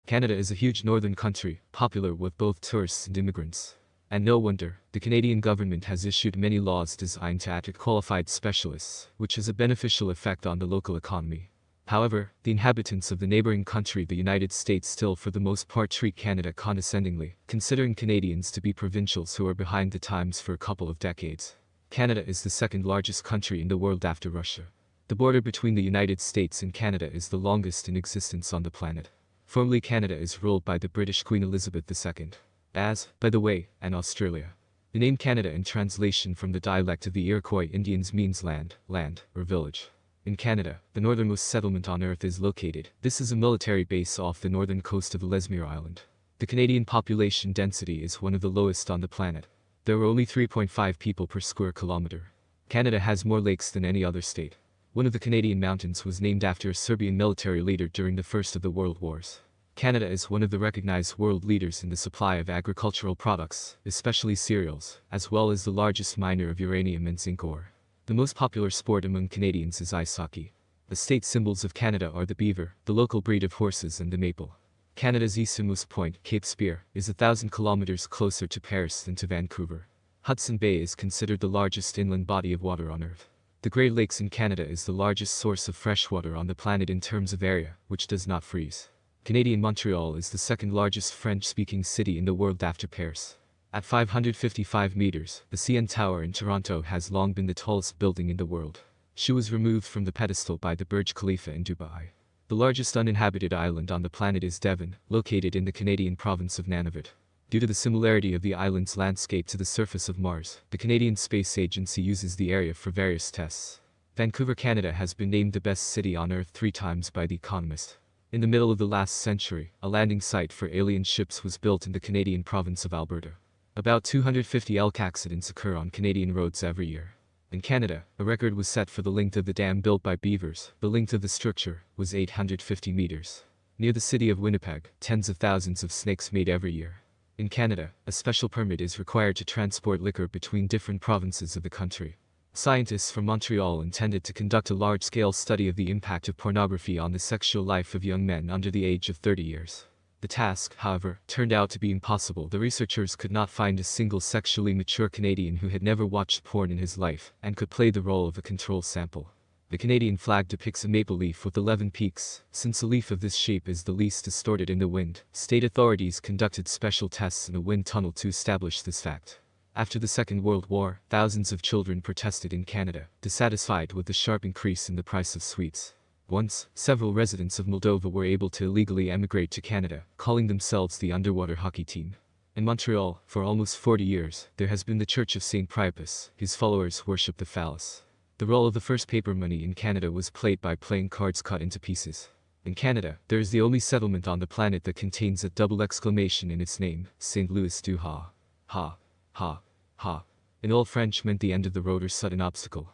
Canada is a huge northern country, popular with both tourists and immigrants. And no wonder, the Canadian government has issued many laws designed to attract qualified specialists, which has a beneficial effect on the local economy. However, the inhabitants of the neighboring country, the United States, still for the most part treat Canada condescendingly, considering Canadians to be provincials who are behind the times for a couple of decades. Canada is the second largest country in the world after Russia. The border between the United States and Canada is the longest in existence on the planet. Formerly, Canada is ruled by the British Queen Elizabeth II, as, by the way, and Australia. The name Canada in translation from the dialect of the Iroquois Indians means land, or village. In Canada, the northernmost settlement on Earth is located. This is a military base off the northern coast of Ellesmere Island. The Canadian population density is one of the lowest on the planet. There are only 3.5 people per square kilometer. Canada has more lakes than any other state. One of the Canadian mountains was named after a Serbian military leader during the First of the World Wars. Canada is one of the recognized world leaders in the supply of agricultural products, especially cereals, as well as the largest miner of uranium and zinc ore. The most popular sport among Canadians is ice hockey. The state symbols of Canada are the beaver, the local breed of horses, and the maple. Canada's easternmost point, Cape Spear, is 1,000 kilometers closer to Paris than to Vancouver. Hudson Bay is considered the largest inland body of water on Earth. The Great Lakes in Canada is the largest source of fresh water on the planet in terms of area, which does not freeze. Canadian Montreal is the second largest French-speaking city in the world after Paris. At 555 meters, the CN Tower in Toronto has long been the tallest building in the world. She was removed from the pedestal by the Burj Khalifa in Dubai. The largest uninhabited island on the planet is Devon, located in the Canadian province of Nunavut. Due to the similarity of the island's landscape to the surface of Mars, the Canadian Space Agency uses the area for various tests. Vancouver, Canada has been named the best city on Earth 3 times by The Economist. In the middle of the last century, a landing site for alien ships was built in the Canadian province of Alberta. About 250 elk accidents occur on Canadian roads every year. In Canada, a record was set for the length of the dam built by beavers. The length of the structure was 850 meters. Near the city of Winnipeg, tens of thousands of snakes mate every year. In Canada, a special permit is required to transport liquor between different provinces of the country. Scientists from Montreal intended to conduct a large-scale study of the impact of pornography on the sexual life of young men under the age of 30 years. The task, however, turned out to be impossible. The researchers could not find a single sexually mature Canadian who had never watched porn in his life and could play the role of a control sample. The Canadian flag depicts a maple leaf with 11 peaks. Since a leaf of this shape is the least distorted in the wind, state authorities conducted special tests in a wind tunnel to establish this fact. After the Second World War, thousands of children protested in Canada, dissatisfied with the sharp increase in the price of sweets. Once, several residents of Moldova were able to illegally emigrate to Canada, calling themselves the underwater hockey team. In Montreal, for almost 40 years, there has been the Church of St. Priapus. His followers worship the phallus. The role of the first paper money in Canada was played by playing cards cut into pieces. In Canada, there is the only settlement on the planet that contains a double exclamation in its name, St. Louis du Ha. Ha. Ha. Ha. In Old French meant the end of the road or sudden obstacle.